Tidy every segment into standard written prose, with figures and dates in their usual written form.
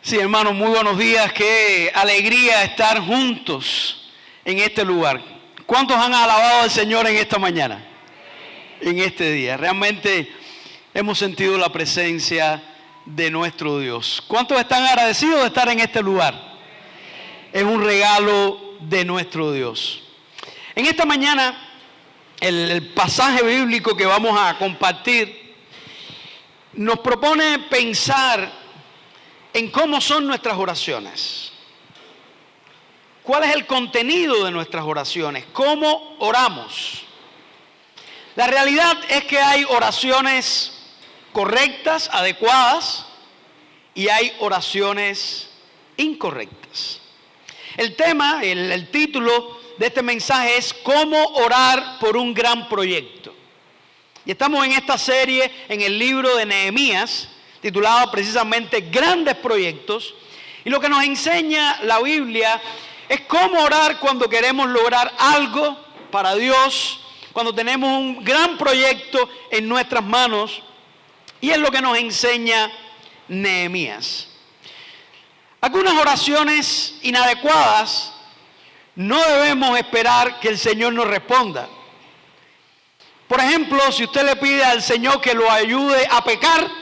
Sí, hermanos, muy buenos días. Qué alegría estar juntos en este lugar. ¿Cuántos han alabado al Señor en esta mañana? En este día. Realmente hemos sentido la presencia de nuestro Dios. ¿Cuántos están agradecidos de estar en este lugar? Es un regalo de nuestro Dios. En esta mañana, el pasaje bíblico que vamos a compartir nos propone pensar en cómo son nuestras oraciones. ¿Cuál es el contenido de nuestras oraciones? ¿Cómo oramos? La realidad es que hay oraciones correctas, adecuadas, y hay oraciones incorrectas. El tema, el título de este mensaje es ¿Cómo orar por un gran proyecto? Y estamos en esta serie en el libro de Nehemías, titulado precisamente Grandes Proyectos. Y lo que nos enseña la Biblia es cómo orar cuando queremos lograr algo para Dios, cuando tenemos un gran proyecto en nuestras manos. Y es lo que nos enseña Nehemías. Algunas oraciones inadecuadas no debemos esperar que el Señor nos responda. Por ejemplo, si usted le pide al Señor que lo ayude a pecar,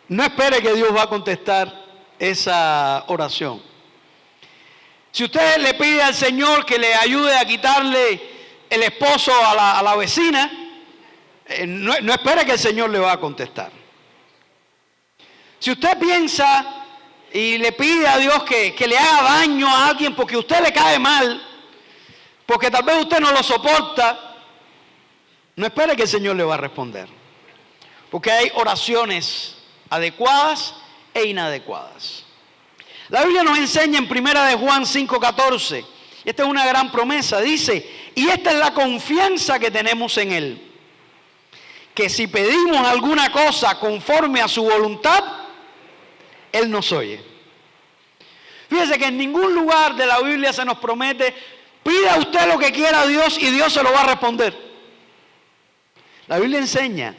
no espere que Dios va a contestar esa oración. Si usted le pide al Señor que le ayude a quitarle el esposo a la vecina, no espere que el Señor le va a contestar. Si usted piensa y le pide a Dios que le haga daño a alguien porque usted le cae mal, porque tal vez usted no lo soporta, no espere que el Señor le va a responder. Porque hay oraciones adecuadas e inadecuadas. La Biblia nos enseña en 1 de Juan 5:14, esta es una gran promesa, dice, y esta es la confianza que tenemos en Él, que si pedimos alguna cosa conforme a su voluntad, Él nos oye. Fíjese que en ningún lugar de la Biblia se nos promete, pida usted lo que quiera a Dios y Dios se lo va a responder. La Biblia enseña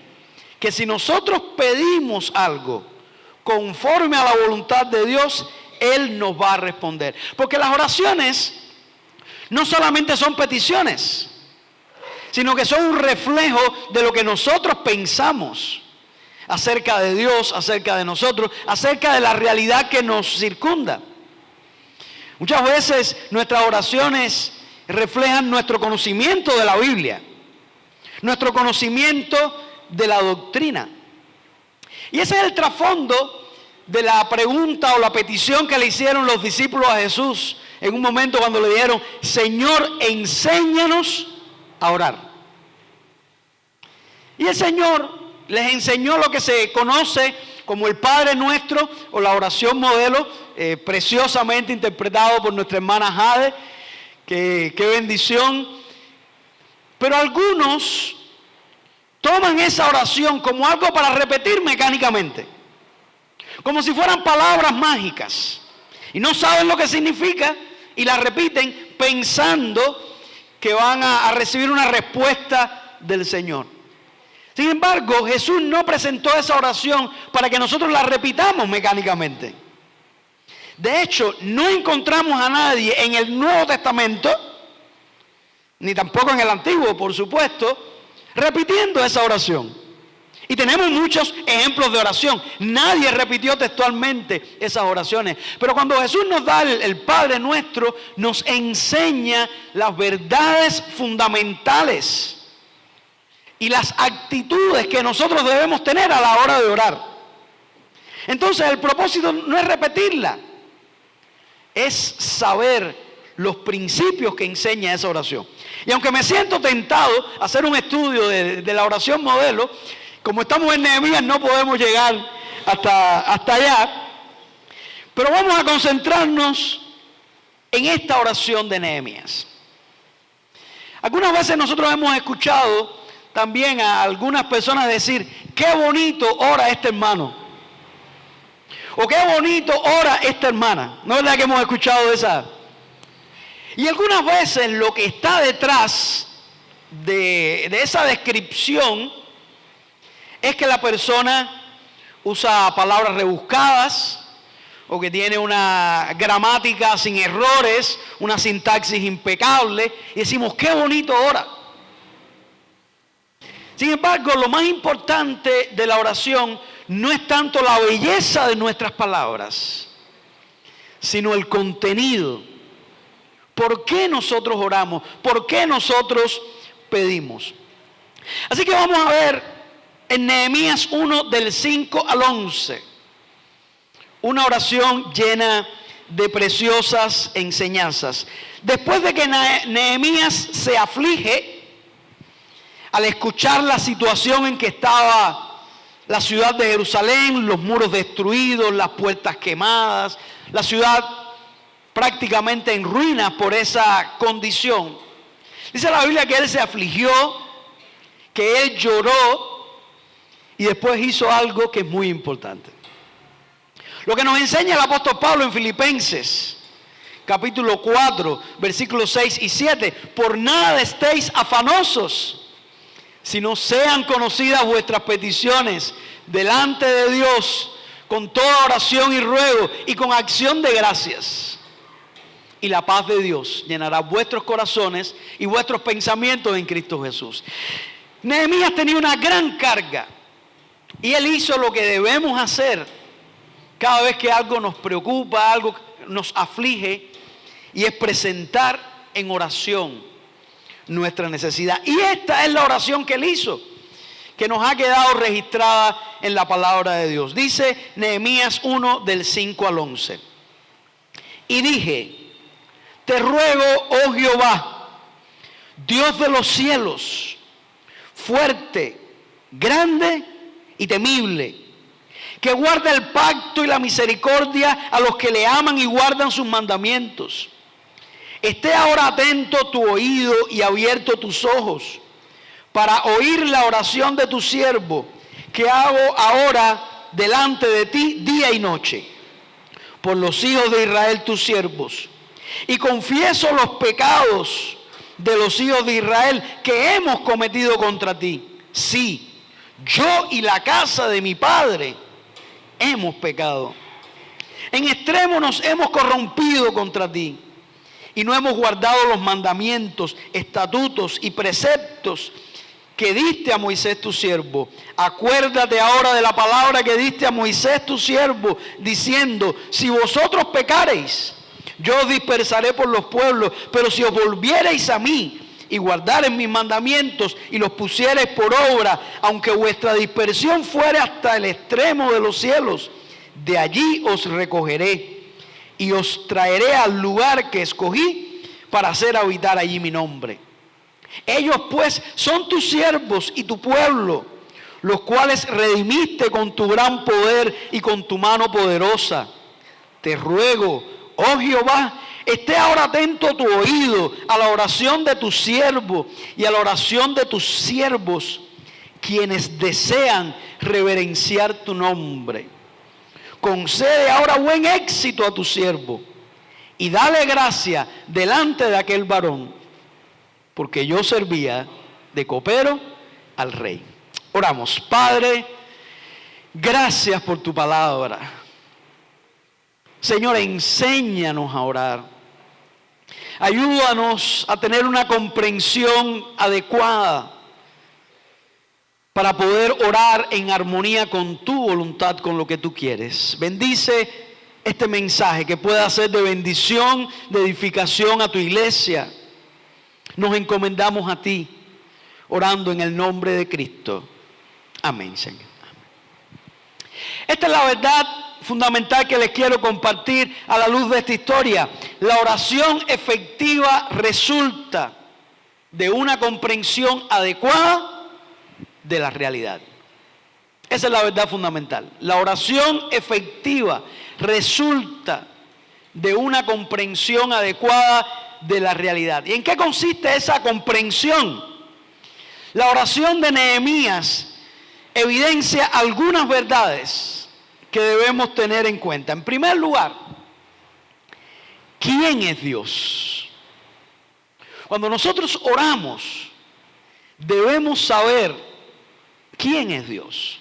que si nosotros pedimos algo conforme a la voluntad de Dios, Él nos va a responder. Porque las oraciones no solamente son peticiones, sino que son un reflejo de lo que nosotros pensamos acerca de Dios, acerca de nosotros, acerca de la realidad que nos circunda. Muchas veces nuestras oraciones reflejan nuestro conocimiento de la Biblia, nuestro conocimiento de la doctrina. Y ese es el trasfondo de la pregunta o la petición que le hicieron los discípulos a Jesús en un momento cuando le dijeron, Señor, enséñanos a orar. Y el Señor les enseñó lo que se conoce como el Padre Nuestro o la oración modelo, preciosamente interpretado por nuestra hermana Jade. Qué bendición. Pero algunos toman esa oración como algo para repetir mecánicamente, como si fueran palabras mágicas, y no saben lo que significa y la repiten pensando que van a recibir una respuesta del Señor. Sin embargo, Jesús no presentó esa oración para que nosotros la repitamos mecánicamente. De hecho, no encontramos a nadie en el Nuevo Testamento, ni tampoco en el Antiguo, por supuesto, repitiendo esa oración. Y tenemos muchos ejemplos de oración. Nadie repitió textualmente esas oraciones. Pero cuando Jesús nos da el Padre Nuestro, nos enseña las verdades fundamentales y las actitudes que nosotros debemos tener a la hora de orar. Entonces el propósito no es repetirla, es saber los principios que enseña esa oración. Y aunque me siento tentado a hacer un estudio de la oración modelo, como estamos en Nehemías no podemos llegar hasta allá, pero vamos a concentrarnos en esta oración de Nehemías. Algunas veces nosotros hemos escuchado también a algunas personas decir, qué bonito ora este hermano, o qué bonito ora esta hermana. ¿No es verdad que hemos escuchado de esa? Y algunas veces lo que está detrás de esa descripción es que la persona usa palabras rebuscadas, o que tiene una gramática sin errores, una sintaxis impecable, y decimos, qué bonito ora. Sin embargo, lo más importante de la oración no es tanto la belleza de nuestras palabras, sino el contenido. ¿Por qué nosotros oramos? ¿Por qué nosotros pedimos? Así que vamos a ver en Nehemías 1 del 5 al 11, una oración llena de preciosas enseñanzas. Después de que Nehemías se aflige al escuchar la situación en que estaba la ciudad de Jerusalén, los muros destruidos, las puertas quemadas, la ciudad prácticamente en ruinas por esa condición. Dice la Biblia que él se afligió, que él lloró y después hizo algo que es muy importante. Lo que nos enseña el apóstol Pablo en Filipenses, capítulo 4, versículos 6 y 7. Por nada estéis afanosos, sino sean conocidas vuestras peticiones delante de Dios con toda oración y ruego y con acción de gracias. Y la paz de Dios llenará vuestros corazones y vuestros pensamientos en Cristo Jesús. Nehemías tenía una gran carga y él hizo lo que debemos hacer cada vez que algo nos preocupa, algo nos aflige, y es presentar en oración nuestra necesidad. Y esta es la oración que él hizo, que nos ha quedado registrada en la palabra de Dios. Dice Nehemías 1 del 5 al 11. Y dije, te ruego, oh Jehová, Dios de los cielos, fuerte, grande y temible, que guarda el pacto y la misericordia a los que le aman y guardan sus mandamientos. Esté ahora atento tu oído y abierto tus ojos para oír la oración de tu siervo que hago ahora delante de ti día y noche por los hijos de Israel tus siervos. Y confieso los pecados de los hijos de Israel que hemos cometido contra ti. Sí, yo y la casa de mi padre hemos pecado. En extremo nos hemos corrompido contra ti y no hemos guardado los mandamientos, estatutos y preceptos que diste a Moisés tu siervo. Acuérdate ahora de la palabra que diste a Moisés tu siervo, diciendo, si vosotros pecareis, yo os dispersaré por los pueblos, pero si os volviereis a mí y guardareis mis mandamientos y los pusiereis por obra, aunque vuestra dispersión fuere hasta el extremo de los cielos, de allí os recogeré y os traeré al lugar que escogí para hacer habitar allí mi nombre. Ellos pues son tus siervos y tu pueblo, los cuales redimiste con tu gran poder y con tu mano poderosa. Te ruego, oh Jehová, esté ahora atento tu oído a la oración de tu siervo y a la oración de tus siervos, quienes desean reverenciar tu nombre. Concede ahora buen éxito a tu siervo y dale gracia delante de aquel varón, porque yo servía de copero al rey. Oramos. Padre, gracias por tu palabra. Señor, enséñanos a orar. Ayúdanos a tener una comprensión adecuada para poder orar en armonía con tu voluntad, con lo que tú quieres. Bendice este mensaje, que pueda ser de bendición, de edificación a tu iglesia. Nos encomendamos a ti, orando en el nombre de Cristo. Amén, Señor. Amén. Esta es la verdad fundamental que les quiero compartir a la luz de esta historia. La oración efectiva resulta de una comprensión adecuada de la realidad. Esa es la verdad fundamental. La oración efectiva resulta de una comprensión adecuada de la realidad. ¿Y en qué consiste esa comprensión? La oración de Nehemías evidencia algunas verdades que debemos tener en cuenta. En primer lugar, ¿quién es Dios? Cuando nosotros oramos, debemos saber ¿quién es Dios?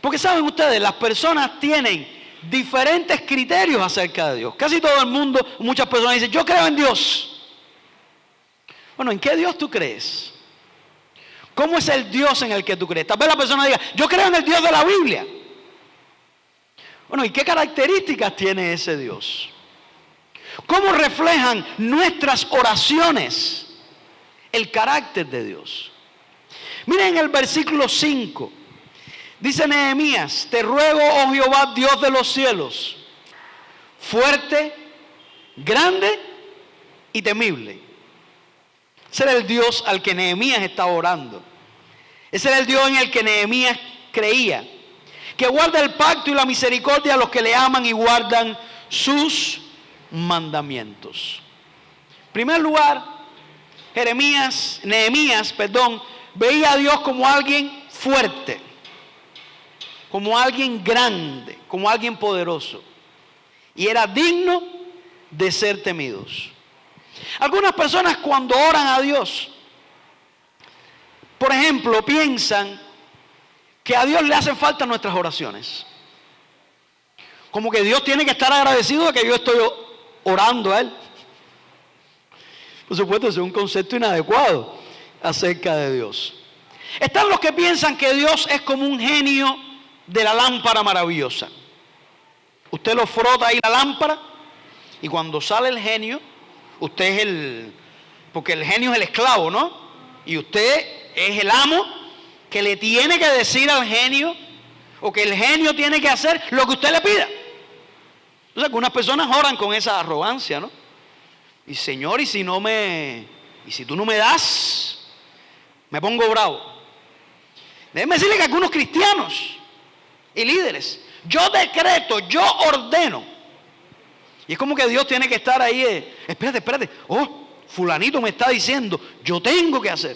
Porque saben ustedes, las personas tienen diferentes criterios acerca de Dios. Casi todo el mundo, muchas personas dicen, yo creo en Dios. Bueno, ¿en qué Dios tú crees? ¿Cómo es el Dios en el que tú crees? Tal vez la persona diga, yo creo en el Dios de la Biblia. Bueno, ¿y qué características tiene ese Dios? ¿Cómo reflejan nuestras oraciones el carácter de Dios? Miren el versículo 5. Dice Nehemías, te ruego, oh Jehová, Dios de los cielos, fuerte, grande y temible. Ese era el Dios al que Nehemías estaba orando. Ese era el Dios en el que Nehemías creía, que guarda el pacto y la misericordia a los que le aman y guardan sus mandamientos. En primer lugar, Nehemías, veía a Dios como alguien fuerte, como alguien grande, como alguien poderoso, y era digno de ser temidos. Algunas personas cuando oran a Dios, por ejemplo, piensan que a Dios le hacen falta nuestras oraciones. Como que Dios tiene que estar agradecido de que yo estoy orando a Él. Por supuesto, ese es un concepto inadecuado acerca de Dios. Están los que piensan que Dios es como un genio de la lámpara maravillosa. Usted lo frota ahí la lámpara y cuando sale el genio, usted es porque el genio es el esclavo, ¿no? Y usted es el amo que le tiene que decir al genio, o que el genio tiene que hacer lo que usted le pida. Entonces algunas personas oran con esa arrogancia, ¿no? Y Señor, y si tú no me das, me pongo bravo. Déjeme decirle que algunos cristianos y líderes, yo decreto, yo ordeno. Y es como que Dios tiene que estar ahí, espérate, fulanito me está diciendo, yo tengo que hacer.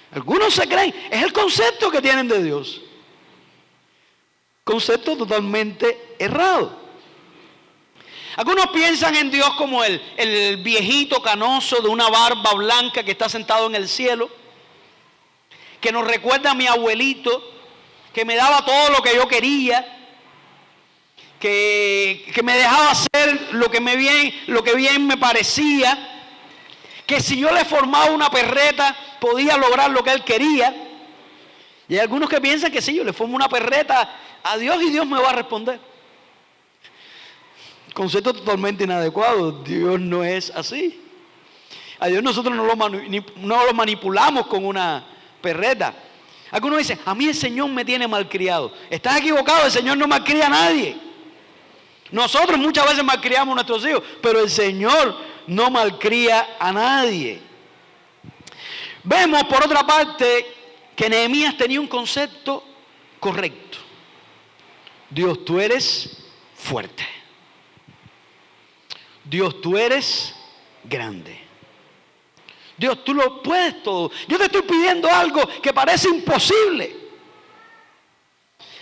Algunos se creen, es el concepto que tienen de Dios. Concepto totalmente errado. Algunos piensan en Dios como el viejito canoso de una barba blanca que está sentado en el cielo, que nos recuerda a mi abuelito, que me daba todo lo que yo quería, que me dejaba hacer lo que bien me parecía, que si yo le formaba una perreta podía lograr lo que él quería. Y hay algunos que piensan que si yo le formo una perreta a Dios y Dios me va a responder. Concepto totalmente inadecuado. Dios no es así. A Dios nosotros no lo manipulamos con una perreta. Algunos dicen, a mí el Señor me tiene malcriado. Estás equivocado, el Señor no malcría a nadie. Nosotros muchas veces malcriamos a nuestros hijos, pero el Señor no malcría a nadie. Vemos por otra parte que Nehemías tenía un concepto correcto. Dios, tú eres fuerte. Dios, tú eres grande. Dios, tú lo puedes todo. Yo te estoy pidiendo algo que parece imposible.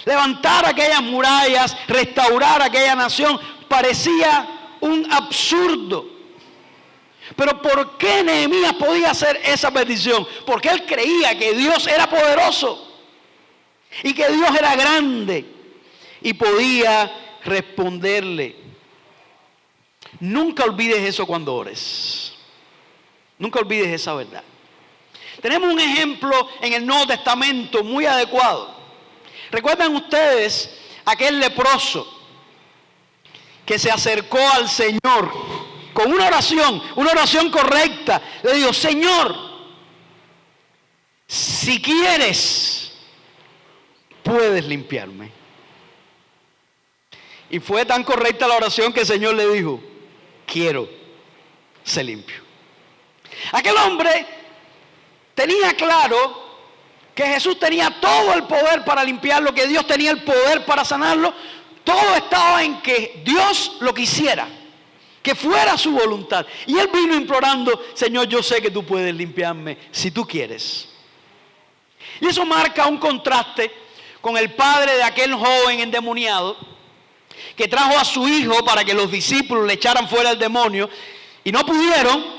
Levantar aquellas murallas, restaurar aquella nación, parecía un absurdo. Pero ¿por qué Nehemías podía hacer esa petición? Porque él creía que Dios era poderoso y que Dios era grande y podía responderle. Nunca olvides eso cuando ores. Nunca olvides esa verdad. Tenemos un ejemplo en el Nuevo Testamento muy adecuado. ¿Recuerdan ustedes aquel leproso que se acercó al Señor con una oración correcta? Le dijo, Señor, si quieres, puedes limpiarme. Y fue tan correcta la oración que el Señor le dijo, quiero ser limpio. Aquel hombre tenía claro que Jesús tenía todo el poder para limpiarlo, que Dios tenía el poder para sanarlo. Todo estaba en que Dios lo quisiera, que fuera su voluntad. Y él vino implorando, Señor, yo sé que tú puedes limpiarme si tú quieres. Y eso marca un contraste con el padre de aquel joven endemoniado que trajo a su hijo para que los discípulos le echaran fuera el demonio y no pudieron.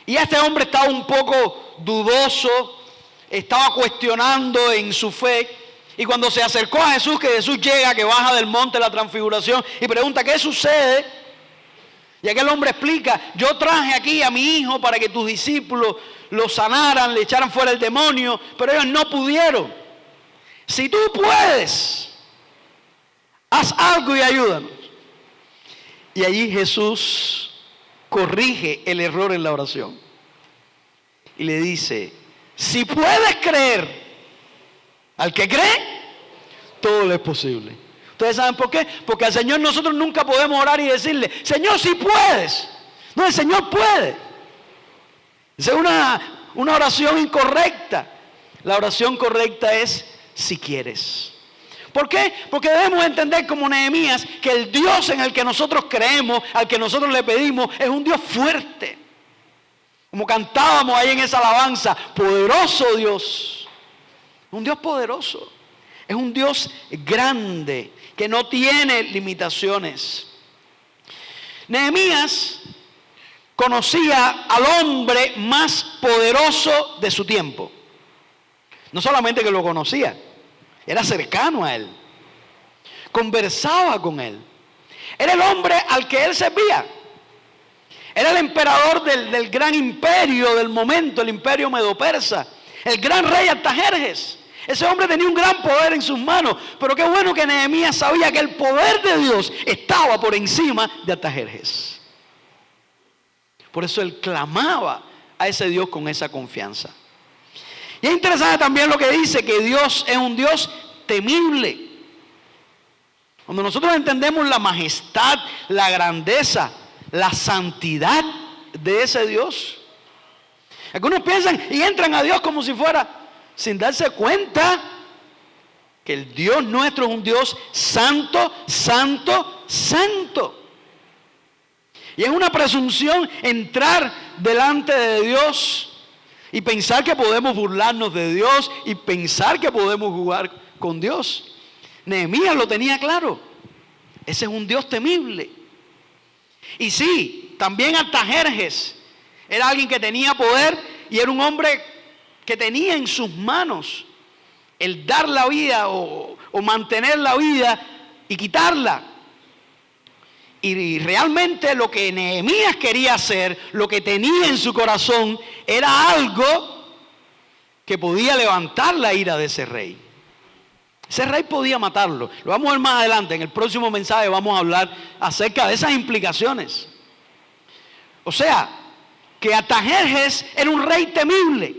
Y este hombre estaba un poco dudoso, estaba cuestionando en su fe. Y cuando se acercó a Jesús, que Jesús llega, que baja del monte de la transfiguración y pregunta, ¿qué sucede? Y aquel hombre explica, yo traje aquí a mi hijo para que tus discípulos lo sanaran, le echaran fuera el demonio, pero ellos no pudieron. Si tú puedes, haz algo y ayúdanos. Y allí Jesús corrige el error en la oración. Y le dice, si puedes creer, al que cree, todo le es posible. ¿Ustedes saben por qué? Porque al Señor nosotros nunca podemos orar y decirle, Señor, si puedes. No, el Señor puede. Esa es una oración incorrecta. La oración correcta es, si quieres. ¿Por qué? Porque debemos entender como Nehemías que el Dios en el que nosotros creemos, al que nosotros le pedimos, es un Dios fuerte. Como cantábamos ahí en esa alabanza, poderoso Dios. Un Dios poderoso. Es un Dios grande, que no tiene limitaciones. Nehemías conocía al hombre más poderoso de su tiempo. No solamente que lo conocía, era cercano a él. Conversaba con él. Era el hombre al que él servía. Era el emperador del gran imperio del momento, el imperio medo-persa. El gran rey Artajerjes. Ese hombre tenía un gran poder en sus manos. Pero qué bueno que Nehemías sabía que el poder de Dios estaba por encima de Artajerjes. Por eso él clamaba a ese Dios con esa confianza. Y es interesante también lo que dice, que Dios es un Dios temible. Cuando nosotros entendemos la majestad, la grandeza, la santidad de ese Dios. Algunos piensan y entran a Dios como si fuera, sin darse cuenta que el Dios nuestro es un Dios santo, santo, santo. Y es una presunción entrar delante de Dios y pensar que podemos burlarnos de Dios y pensar que podemos jugar con Dios. Nehemías lo tenía claro. Ese es un Dios temible. Y sí, también Artajerjes era alguien que tenía poder y era un hombre que tenía en sus manos el dar la vida o mantener la vida y quitarla. Y realmente lo que Nehemías quería hacer, lo que tenía en su corazón, era algo que podía levantar la ira de ese rey. Ese rey podía matarlo. Lo vamos a ver más adelante. En el próximo mensaje vamos a hablar acerca de esas implicaciones. O sea, que Artajerjes era un rey temible.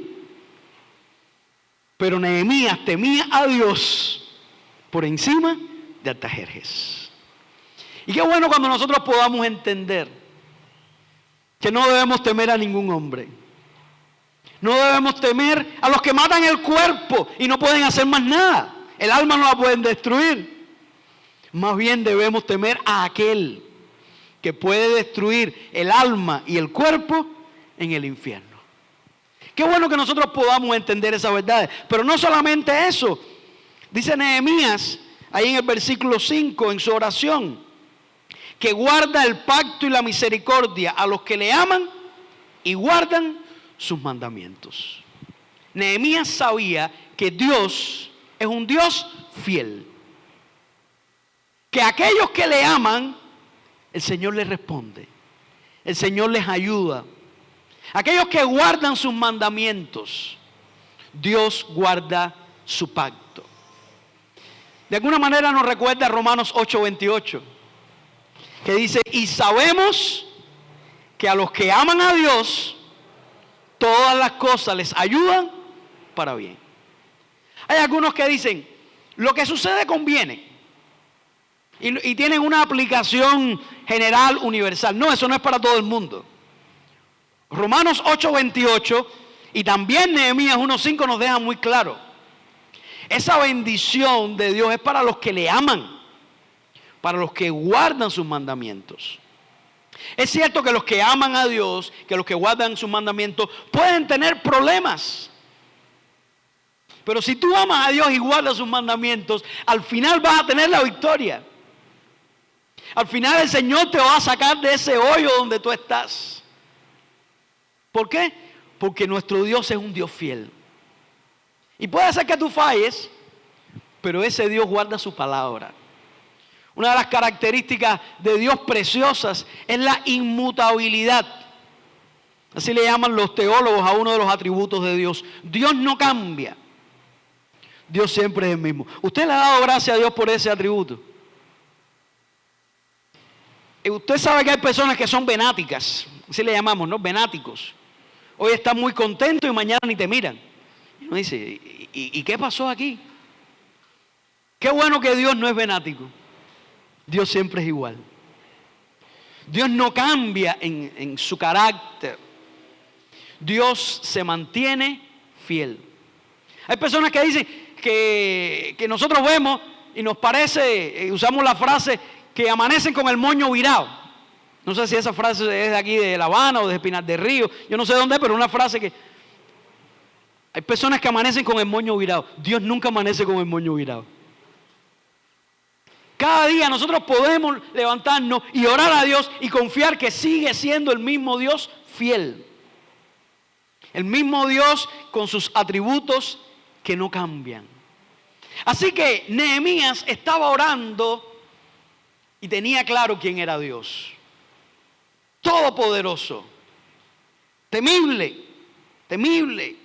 Pero Nehemías temía a Dios por encima de Artajerjes. Y qué bueno cuando nosotros podamos entender que no debemos temer a ningún hombre. No debemos temer a los que matan el cuerpo y no pueden hacer más nada. El alma no la pueden destruir. Más bien debemos temer a aquel que puede destruir el alma y el cuerpo en el infierno. Qué bueno que nosotros podamos entender esa verdad. Pero no solamente eso. Dice Nehemías, ahí en el versículo 5, en su oración, que guarda el pacto y la misericordia a los que le aman y guardan sus mandamientos. Nehemías sabía que Dios es un Dios fiel. Que aquellos que le aman, el Señor les responde. El Señor les ayuda. Aquellos que guardan sus mandamientos, Dios guarda su pacto. De alguna manera nos recuerda Romanos 8:28, que dice, y sabemos que a los que aman a Dios, todas las cosas les ayudan para bien. Hay algunos que dicen, lo que sucede conviene. Y tienen una aplicación general, universal. No, eso no es para todo el mundo. Romanos 8:28 y también Nehemías 1:5 nos dejan muy claro. Esa bendición de Dios es para los que le aman, para los que guardan sus mandamientos. Es cierto que los que aman a Dios, que los que guardan sus mandamientos, pueden tener problemas. Pero si tú amas a Dios y guardas sus mandamientos, al final vas a tener la victoria. Al final el Señor te va a sacar de ese hoyo donde tú estás. ¿Por qué? Porque nuestro Dios es un Dios fiel. Y puede ser que tú falles, pero ese Dios guarda su palabra. Una de las características de Dios preciosas es la inmutabilidad. Así le llaman los teólogos a uno de los atributos de Dios. Dios no cambia. Dios siempre es el mismo. ¿Usted le ha dado gracias a Dios por ese atributo? Usted sabe que hay personas que son venáticas, así le llamamos, ¿no? Venáticos. Hoy están muy contentos y mañana ni te miran. Y uno dice, ¿y qué pasó aquí? Qué bueno que Dios no es venático. Dios siempre es igual. Dios no cambia en su carácter. Dios se mantiene fiel. Hay personas que dicen que nosotros vemos y nos parece, usamos la frase, que amanecen con el moño virado. No sé si esa frase es de aquí de La Habana o de Espinar del Río, yo no sé dónde, pero una frase que... Hay personas que amanecen con el moño virado. Dios nunca amanece con el moño virado. Cada día nosotros podemos levantarnos y orar a Dios y confiar que sigue siendo el mismo Dios fiel. El mismo Dios con sus atributos que no cambian. Así que Nehemías estaba orando y tenía claro quién era Dios. Todopoderoso. Temible. Temible.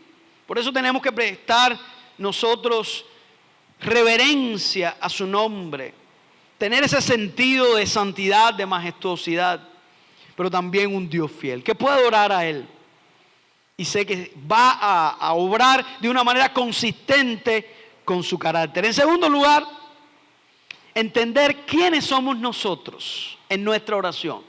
Por eso tenemos que prestar nosotros reverencia a su nombre. Tener ese sentido de santidad, de majestuosidad. Pero también un Dios fiel. Que pueda orar a Él. Y sé que va a obrar de una manera consistente con su carácter. En segundo lugar, entender quiénes somos nosotros en nuestra oración.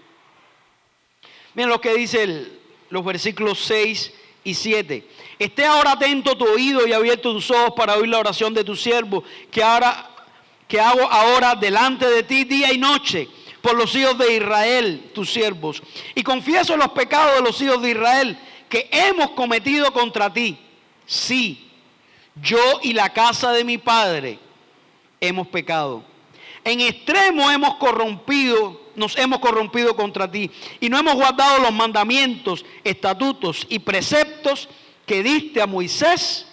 Miren lo que dice los versículos 6 y 7. Esté ahora atento tu oído y abierto tus ojos para oír la oración de tu siervo, que hago ahora delante de ti día y noche, por los hijos de Israel, tus siervos. Y confieso los pecados de los hijos de Israel, que hemos cometido contra ti. Sí, yo y la casa de mi padre hemos pecado. En extremo nos hemos corrompido contra ti y no hemos guardado los mandamientos, estatutos y preceptos que diste a Moisés,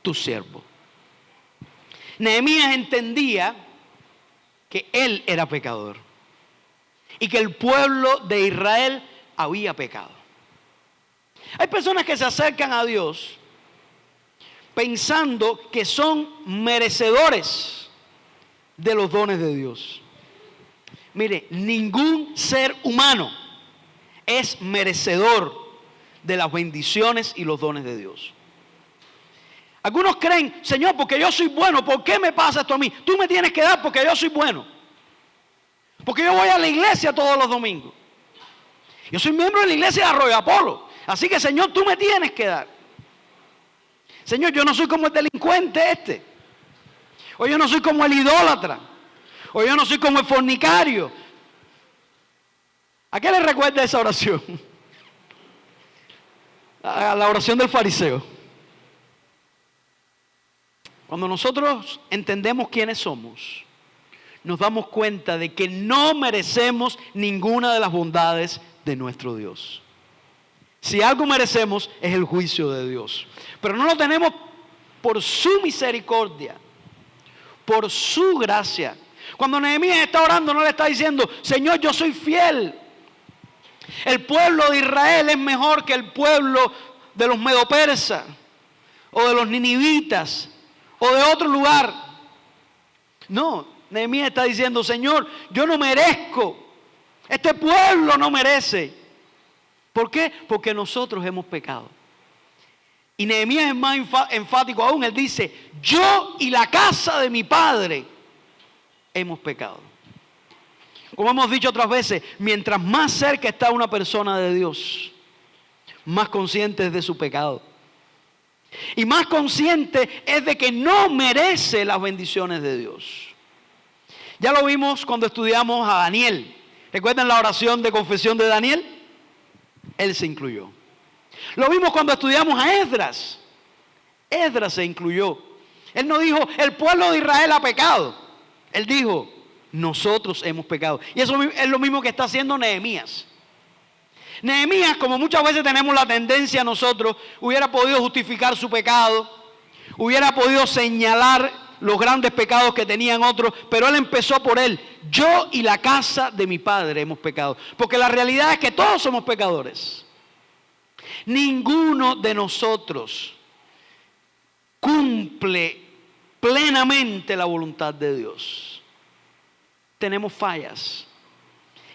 tu siervo. Nehemías entendía que él era pecador y que el pueblo de Israel había pecado. Hay personas que se acercan a Dios pensando que son merecedores de los dones de Dios. Mire, ningún ser humano es merecedor de las bendiciones y los dones de Dios. Algunos creen, Señor, porque yo soy bueno, ¿por qué me pasa esto a mí? Tú me tienes que dar porque yo soy bueno. Porque yo voy a la iglesia todos los domingos. Yo soy miembro de la iglesia de Arroyo Apolo. Así que, Señor, tú me tienes que dar. Señor, yo no soy como el delincuente este. O yo no soy como el idólatra. O yo no soy como el fornicario. ¿A qué le recuerda esa oración? A la oración del fariseo. Cuando nosotros entendemos quiénes somos, nos damos cuenta de que no merecemos ninguna de las bondades de nuestro Dios. Si algo merecemos es el juicio de Dios. Pero no lo tenemos por su misericordia, por su gracia. Cuando Nehemías está orando no le está diciendo, Señor, yo soy fiel. El pueblo de Israel es mejor que el pueblo de los medopersas o de los ninivitas o de otro lugar. No, Nehemías está diciendo, Señor, yo no merezco. Este pueblo no merece. ¿Por qué? Porque nosotros hemos pecado. Y Nehemías es más enfático aún. Él dice, yo y la casa de mi padre hemos pecado. Como hemos dicho otras veces, mientras más cerca está una persona de Dios, más consciente es de su pecado. Y más consciente es de que no merece las bendiciones de Dios. Ya lo vimos cuando estudiamos a Daniel. ¿Recuerdan la oración de confesión de Daniel? Él se incluyó. Lo vimos cuando estudiamos a Esdras. Esdras se incluyó. Él no dijo, el pueblo de Israel ha pecado. Él dijo, nosotros hemos pecado. Y eso es lo mismo que está haciendo Nehemías. Nehemías, como muchas veces tenemos la tendencia nosotros, hubiera podido justificar su pecado, hubiera podido señalar los grandes pecados que tenían otros, pero él empezó por él. Yo y la casa de mi padre hemos pecado. Porque la realidad es que todos somos pecadores. Ninguno de nosotros cumple plenamente la voluntad de Dios. Tenemos fallas.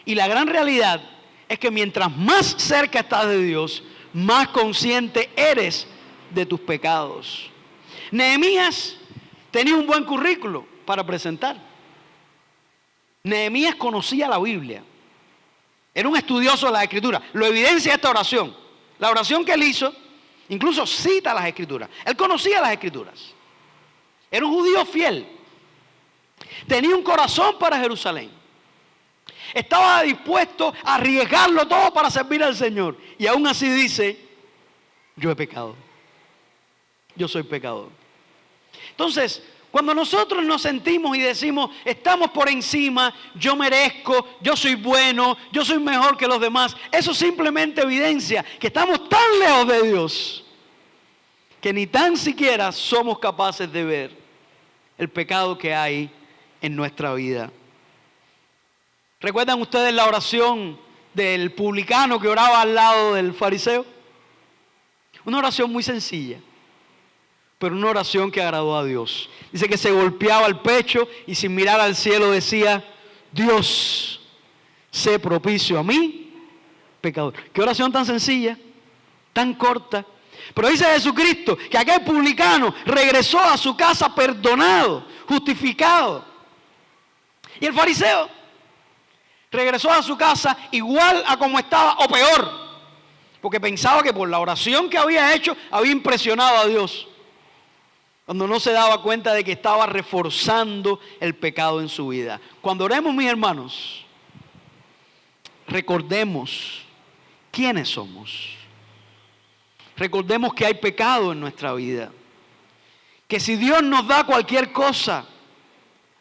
Y la gran realidad es que mientras más cerca estás de Dios, más consciente eres de tus pecados. Nehemías tenía un buen currículo para presentar. Nehemías conocía la Biblia. Era un estudioso de las Escrituras. Lo evidencia esta oración. La oración que él hizo, incluso cita las Escrituras. Él conocía las Escrituras. Era un judío fiel. Tenía un corazón para Jerusalén. Estaba dispuesto a arriesgarlo todo para servir al Señor. Y aún así dice, yo he pecado. Yo soy pecador. Entonces, cuando nosotros nos sentimos y decimos, estamos por encima, yo merezco, yo soy bueno, yo soy mejor que los demás, eso simplemente evidencia que estamos tan lejos de Dios que ni tan siquiera somos capaces de ver el pecado que hay en nuestra vida. ¿Recuerdan ustedes la oración del publicano que oraba al lado del fariseo? Una oración muy sencilla, pero una oración que agradó a Dios. Dice que se golpeaba el pecho y sin mirar al cielo decía, Dios, sé propicio a mí, pecador. Qué oración tan sencilla, tan corta. Pero dice Jesucristo que aquel publicano regresó a su casa perdonado, justificado. Y el fariseo regresó a su casa igual a como estaba o peor, porque pensaba que por la oración que había hecho había impresionado a Dios, cuando no se daba cuenta de que estaba reforzando el pecado en su vida. Cuando oremos, mis hermanos, recordemos quiénes somos. Recordemos que hay pecado en nuestra vida, que si Dios nos da cualquier cosa,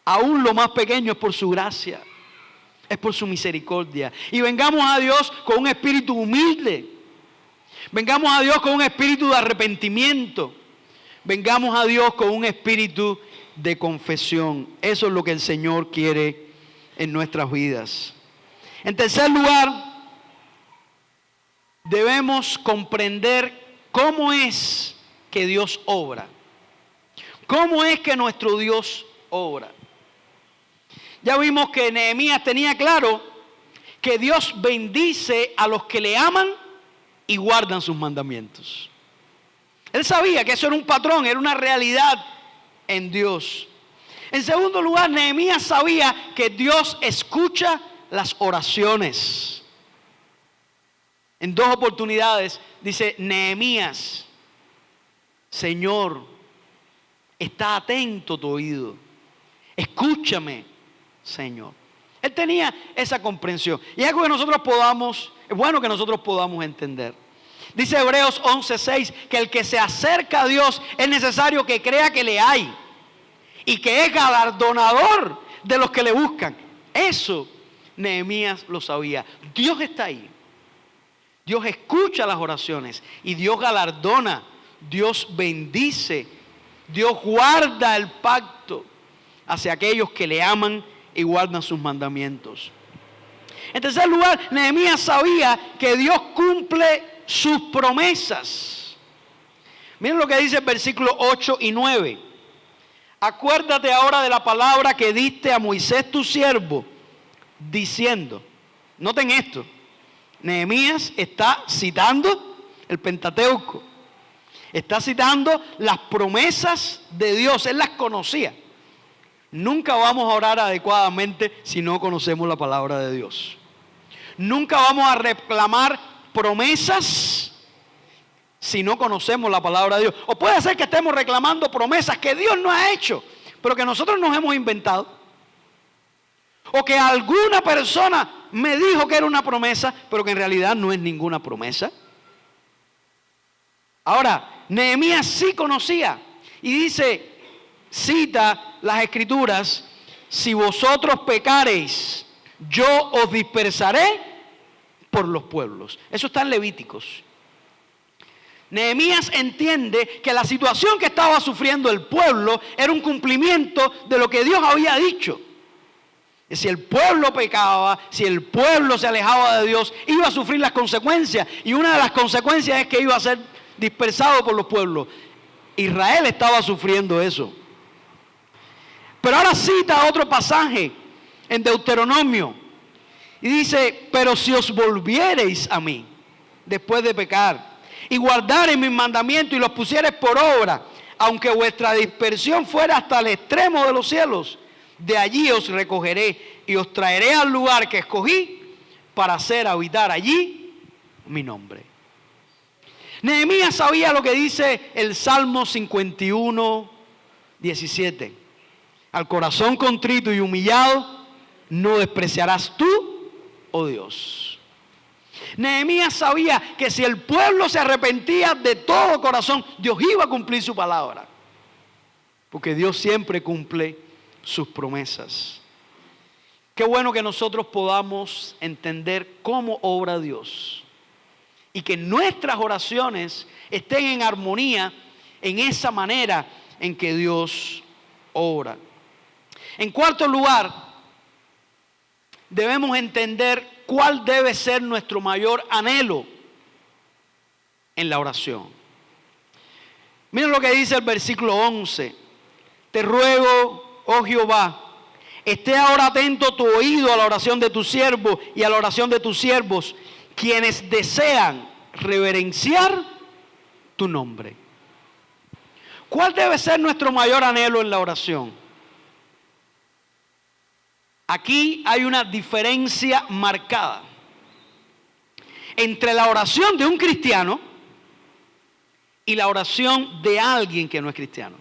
aún lo más pequeño, es por su gracia, es por su misericordia. Y vengamos a Dios con un espíritu humilde. Vengamos a Dios con un espíritu de arrepentimiento. Vengamos a Dios con un espíritu de confesión. Eso es lo que el Señor quiere en nuestras vidas. En tercer lugar, debemos comprender cómo es que Dios obra. ¿Cómo es que nuestro Dios obra? Ya vimos que Nehemías tenía claro que Dios bendice a los que le aman y guardan sus mandamientos. Él sabía que eso era un patrón, era una realidad en Dios. En segundo lugar, Nehemías sabía que Dios escucha las oraciones. En 2 oportunidades dice Nehemías, Señor, está atento tu oído, escúchame, Señor. Él tenía esa comprensión. Y es algo que es bueno que nosotros podamos entender. Dice Hebreos 11:6 que el que se acerca a Dios es necesario que crea que le hay y que es galardonador de los que le buscan. Eso Nehemías lo sabía. Dios está ahí. Dios escucha las oraciones y Dios galardona, Dios bendice, Dios guarda el pacto hacia aquellos que le aman y guardan sus mandamientos. En tercer lugar, Nehemías sabía que Dios cumple sus promesas. Miren lo que dice el versículo 8 y 9. Acuérdate ahora de la palabra que diste a Moisés tu siervo, diciendo, noten esto, Nehemías está citando el Pentateuco, está citando las promesas de Dios, él las conocía. Nunca vamos a orar adecuadamente si no conocemos la palabra de Dios. Nunca vamos a reclamar promesas si no conocemos la palabra de Dios. O puede ser que estemos reclamando promesas que Dios no ha hecho, pero que nosotros nos hemos inventado. O que alguna persona me dijo que era una promesa, pero que en realidad no es ninguna promesa. Ahora, Nehemías sí conocía y dice, cita las Escrituras, si vosotros pecareis, yo os dispersaré por los pueblos. Eso está en Levíticos. Nehemías entiende que la situación que estaba sufriendo el pueblo era un cumplimiento de lo que Dios había dicho. Y si el pueblo pecaba, si el pueblo se alejaba de Dios, iba a sufrir las consecuencias. Y una de las consecuencias es que iba a ser dispersado por los pueblos. Israel estaba sufriendo eso. Pero ahora cita otro pasaje en Deuteronomio. Y dice, pero si os volviereis a mí, después de pecar, y guardareis mis mandamientos y los pusiereis por obra, aunque vuestra dispersión fuera hasta el extremo de los cielos, de allí os recogeré y os traeré al lugar que escogí para hacer habitar allí mi nombre. Nehemías sabía lo que dice el Salmo 51, 17. Al corazón contrito y humillado no despreciarás tú, oh Dios. Nehemías sabía que si el pueblo se arrepentía de todo corazón, Dios iba a cumplir su palabra. Porque Dios siempre cumple sus promesas. Qué bueno que nosotros podamos entender cómo obra Dios. Y que nuestras oraciones estén en armonía en esa manera en que Dios obra. En cuarto lugar, debemos entender cuál debe ser nuestro mayor anhelo en la oración. Miren lo que dice el versículo 11. Te ruego, oh Jehová, esté ahora atento tu oído a la oración de tu siervo y a la oración de tus siervos, quienes desean reverenciar tu nombre. ¿Cuál debe ser nuestro mayor anhelo en la oración? Aquí hay una diferencia marcada entre la oración de un cristiano y la oración de alguien que no es cristiano.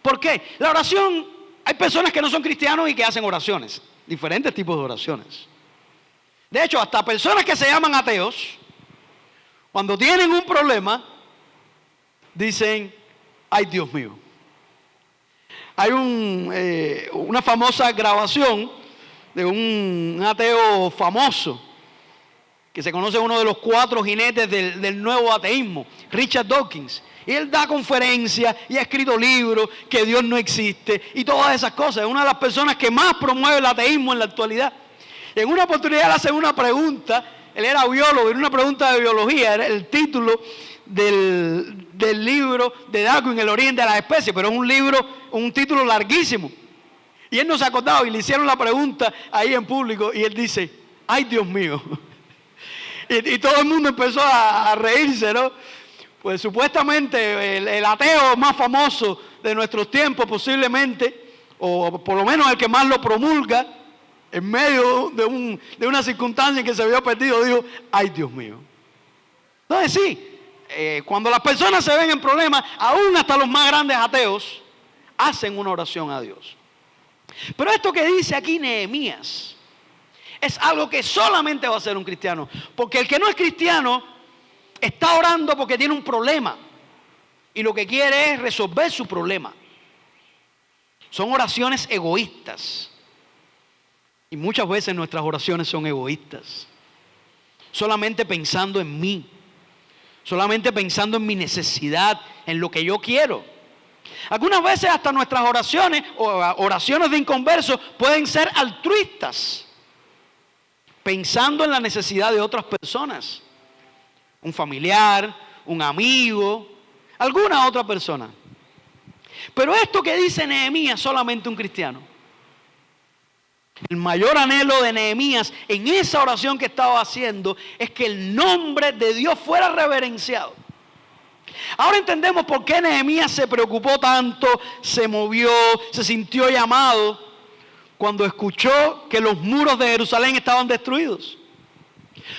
¿Por qué? La oración, hay personas que no son cristianos y que hacen oraciones, diferentes tipos de oraciones. De hecho, hasta personas que se llaman ateos, cuando tienen un problema, dicen, ay Dios mío. Hay una famosa grabación de un ateo famoso, que se conoce uno de los 4 jinetes del nuevo ateísmo, Richard Dawkins. Y él da conferencias y ha escrito libros que Dios no existe y todas esas cosas. Es una de las personas que más promueve el ateísmo en la actualidad. En una oportunidad le hacen una pregunta, él era biólogo, era una pregunta de biología, era el título del libro de Darwin, El origen de las especies, pero es un libro, un título larguísimo. Y él no se acordaba y le hicieron la pregunta ahí en público y él dice, ay Dios mío. Y todo el mundo empezó a reírse, ¿no? Pues supuestamente el ateo más famoso de nuestros tiempos posiblemente, o por lo menos el que más lo promulga, en medio de una circunstancia en que se había perdido, dijo, ay Dios mío. Entonces sí, cuando las personas se ven en problemas, aún hasta los más grandes ateos, hacen una oración a Dios. Pero esto que dice aquí Nehemías, es algo que solamente va a hacer un cristiano. Porque el que no es cristiano, está orando porque tiene un problema. Y lo que quiere es resolver su problema. Son oraciones egoístas. Y muchas veces nuestras oraciones son egoístas. Solamente pensando en mí. Solamente pensando en mi necesidad, en lo que yo quiero. Algunas veces hasta nuestras oraciones, o oraciones de inconversos, pueden ser altruistas. Pensando en la necesidad de otras personas. Un familiar, un amigo, alguna otra persona. Pero esto que dice Nehemías, solamente un cristiano. El mayor anhelo de Nehemías en esa oración que estaba haciendo es que el nombre de Dios fuera reverenciado. Ahora entendemos por qué Nehemías se preocupó tanto, se movió, se sintió llamado cuando escuchó que los muros de Jerusalén estaban destruidos.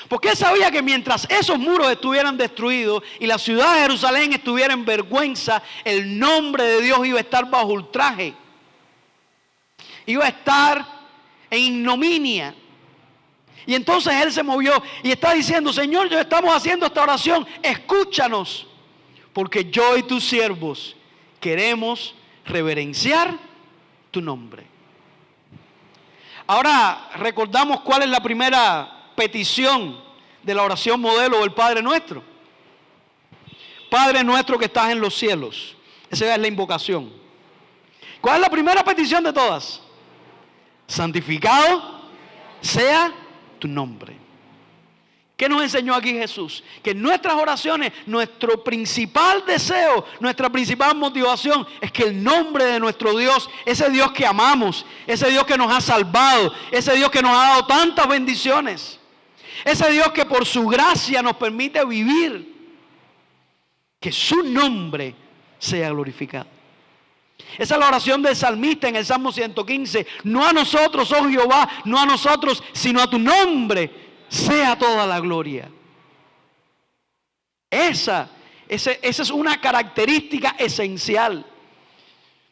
Porque él sabía que mientras esos muros estuvieran destruidos y la ciudad de Jerusalén estuviera en vergüenza, el nombre de Dios iba a estar bajo ultraje. Iba a estar en ignominia. Y entonces él se movió y está diciendo, Señor, yo estamos haciendo esta oración, escúchanos, porque yo y tus siervos queremos reverenciar tu nombre. Ahora recordamos cuál es la primera petición de la oración modelo del Padre Nuestro. Padre nuestro que estás en los cielos. Esa es la invocación. ¿Cuál es la primera petición de todas? Santificado sea tu nombre. ¿Qué nos enseñó aquí Jesús? Que en nuestras oraciones, nuestro principal deseo, nuestra principal motivación es que el nombre de nuestro Dios, ese Dios que amamos, ese Dios que nos ha salvado, ese Dios que nos ha dado tantas bendiciones, ese Dios que por su gracia nos permite vivir, que su nombre sea glorificado. Esa es la oración del salmista en el Salmo 115. No a nosotros, oh Jehová, no a nosotros, sino a tu nombre sea toda la gloria. Esa es una característica esencial.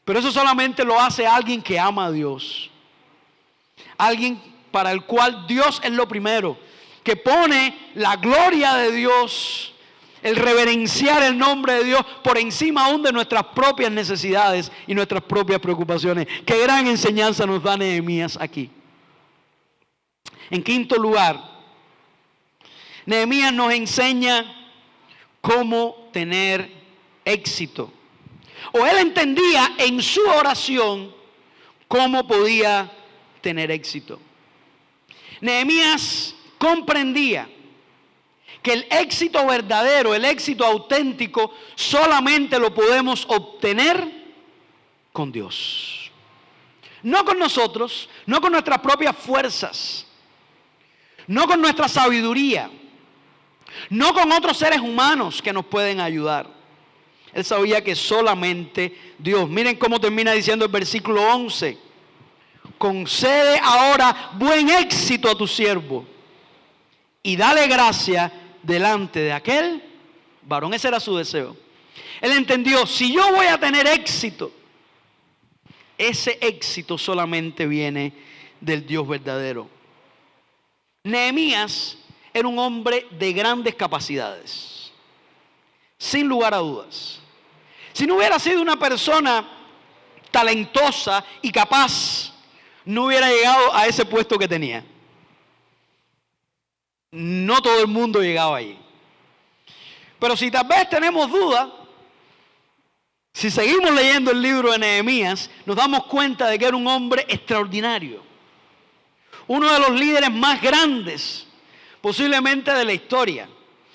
Pero eso solamente lo hace alguien que ama a Dios. Alguien para el cual Dios es lo primero. Que pone la gloria de Dios, el reverenciar el nombre de Dios por encima aún de nuestras propias necesidades y nuestras propias preocupaciones. Qué gran enseñanza nos da Nehemías aquí. En quinto lugar, Nehemías nos enseña cómo tener éxito. O él entendía en su oración cómo podía tener éxito. Nehemías comprendía que el éxito verdadero, el éxito auténtico, solamente lo podemos obtener con Dios. No con nosotros, no con nuestras propias fuerzas, no con nuestra sabiduría, no con otros seres humanos que nos pueden ayudar. Él sabía que solamente Dios. Miren cómo termina diciendo el versículo 11. Concede ahora buen éxito a tu siervo y dale gracia delante de aquel varón. Ese era su deseo. Él entendió, si yo voy a tener éxito, ese éxito solamente viene del Dios verdadero. Nehemías era un hombre de grandes capacidades, sin lugar a dudas. Si no hubiera sido una persona talentosa y capaz, no hubiera llegado a ese puesto que tenía. No todo el mundo llegaba ahí. Pero si tal vez tenemos dudas, si seguimos leyendo el libro de Nehemías, nos damos cuenta de que era un hombre extraordinario. Uno de los líderes más grandes, posiblemente de la historia.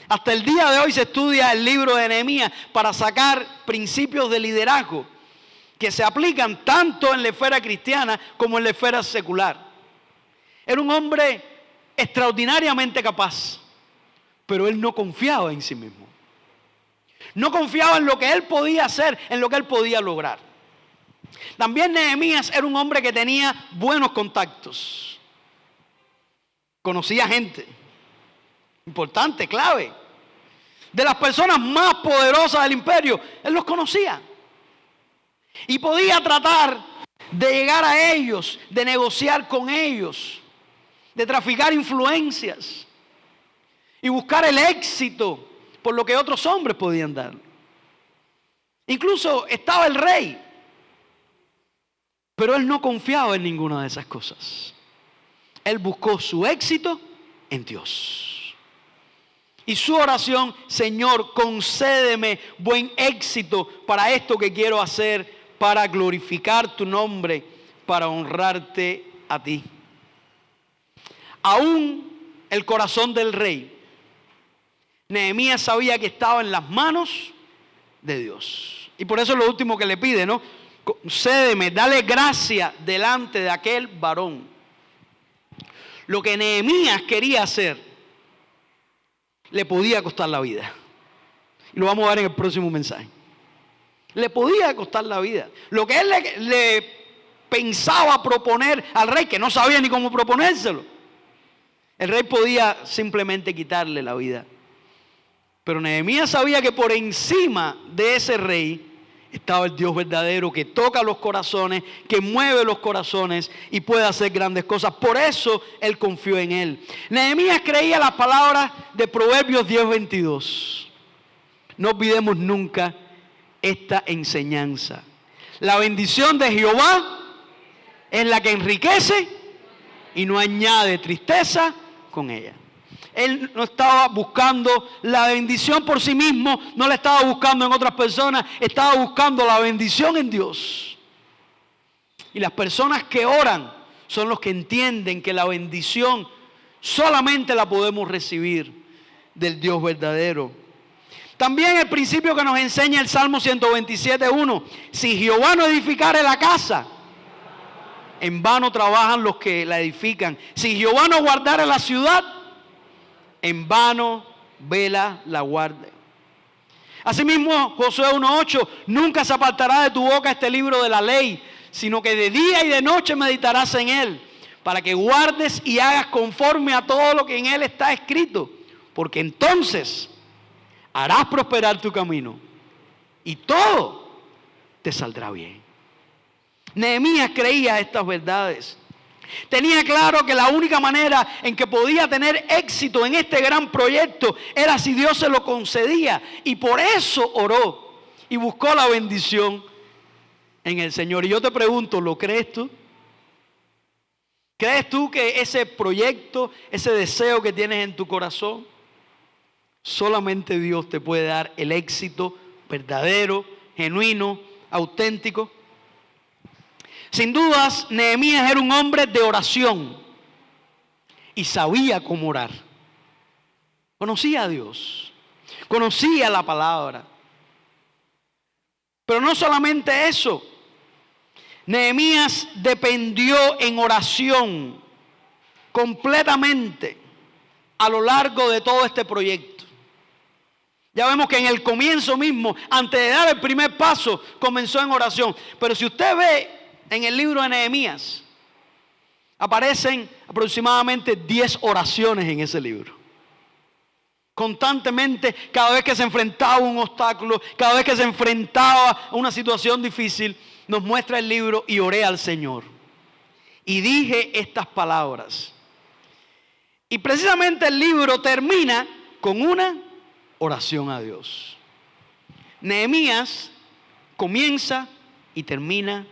Hasta el día de hoy se estudia el libro de Nehemías para sacar principios de liderazgo que se aplican tanto en la esfera cristiana como en la esfera secular. Era un hombre extraordinariamente capaz, pero él no confiaba en sí mismo. No confiaba en lo que él podía hacer, en lo que él podía lograr. También Nehemías era un hombre que tenía buenos contactos. Conocía gente importante, clave. De las personas más poderosas del imperio, él los conocía. Y podía tratar de llegar a ellos, de negociar con ellos, de traficar influencias y buscar el éxito por lo que otros hombres podían dar. Incluso estaba el rey, pero él no confiaba en ninguna de esas cosas. Él buscó su éxito en Dios. Y su oración, Señor, concédeme buen éxito para esto que quiero hacer, para glorificar tu nombre, para honrarte a ti. Aún el corazón del rey, Nehemías sabía que estaba en las manos de Dios. Y por eso es lo último que le pide, ¿no? Concédeme, dale gracia delante de aquel varón. Lo que Nehemías quería hacer le podía costar la vida. Y lo vamos a ver en el próximo mensaje. Le podía costar la vida. Lo que él le pensaba proponer al rey, que no sabía ni cómo proponérselo, el rey podía simplemente quitarle la vida. Pero Nehemías sabía que por encima de ese rey estaba el Dios verdadero que toca los corazones, que mueve los corazones y puede hacer grandes cosas. Por eso él confió en él. Nehemías creía las palabras de Proverbios 10:22. No olvidemos nunca esta enseñanza. La bendición de Jehová es la que enriquece y no añade tristeza con ella. Él no estaba buscando la bendición por sí mismo, no la estaba buscando en otras personas, estaba buscando la bendición en Dios. Y las personas que oran son los que entienden que la bendición solamente la podemos recibir del Dios verdadero. También el principio que nos enseña el Salmo 127:1: si Jehová no edificare la casa, en vano trabajan los que la edifican. Si Jehová no guardare la ciudad, en vano vela la guardia. Asimismo, Josué 1:8: nunca se apartará de tu boca este libro de la ley, sino que de día y de noche meditarás en él, para que guardes y hagas conforme a todo lo que en él está escrito, porque entonces harás prosperar tu camino y todo te saldrá bien. Nehemías creía estas verdades. Tenía claro que la única manera en que podía tener éxito en este gran proyecto era si Dios se lo concedía, y por eso oró y buscó la bendición en el Señor. Y yo te pregunto, ¿lo crees tú? ¿Crees tú que ese proyecto, ese deseo que tienes en tu corazón, solamente Dios te puede dar el éxito verdadero, genuino, auténtico? Sin dudas, Nehemías era un hombre de oración y sabía cómo orar. Conocía a Dios, conocía la palabra. Pero no solamente eso, Nehemías dependió en oración completamente a lo largo de todo este proyecto. Ya vemos que en el comienzo mismo, antes de dar el primer paso, comenzó en oración. Pero si usted ve en el libro de Nehemías, aparecen aproximadamente 10 oraciones en ese libro. Constantemente, cada vez que se enfrentaba a un obstáculo, cada vez que se enfrentaba a una situación difícil, nos muestra el libro: y oré al Señor y dije estas palabras. Y precisamente el libro termina con una oración a Dios. Nehemías comienza y termina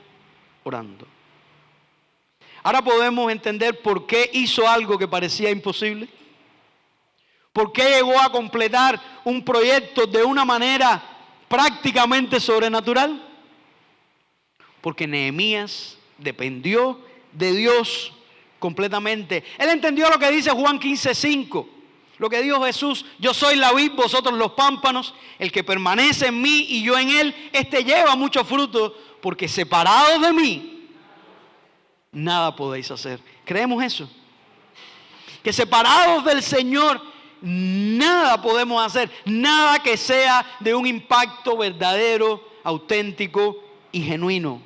orando. Ahora podemos entender por qué hizo algo que parecía imposible. ¿Por qué llegó a completar un proyecto de una manera prácticamente sobrenatural? Porque Nehemías dependió de Dios completamente. Él entendió lo que dice Juan 15:5. Lo que dijo Jesús: yo soy la vid, vosotros los pámpanos. El que permanece en mí y yo en él, este lleva mucho fruto, porque separados de mí, nada podéis hacer. ¿Creemos eso? Que separados del Señor, nada podemos hacer. Nada que sea de un impacto verdadero, auténtico y genuino.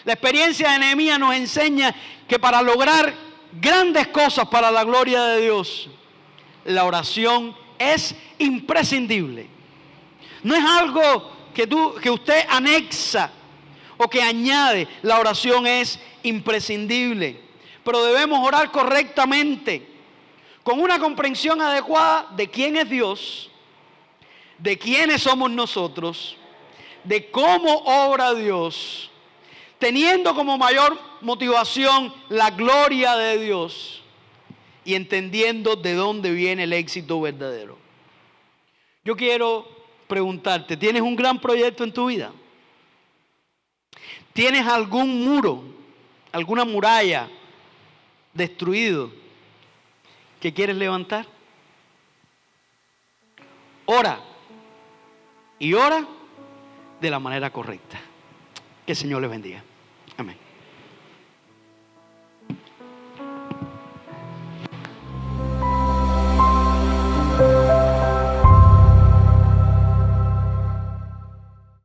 La experiencia de Nehemías nos enseña que para lograr grandes cosas para la gloria de Dios, la oración es imprescindible. No es algo que usted anexa o que añade. La oración es imprescindible. Pero debemos orar correctamente, con una comprensión adecuada de quién es Dios, de quiénes somos nosotros, de cómo obra Dios, teniendo como mayor motivación la gloria de Dios y entendiendo de dónde viene el éxito verdadero. Yo quiero preguntarte, ¿tienes un gran proyecto en tu vida? ¿Tienes algún muro, alguna muralla destruido que quieres levantar? Ora, y ora de la manera correcta. Que el Señor les bendiga. Amén.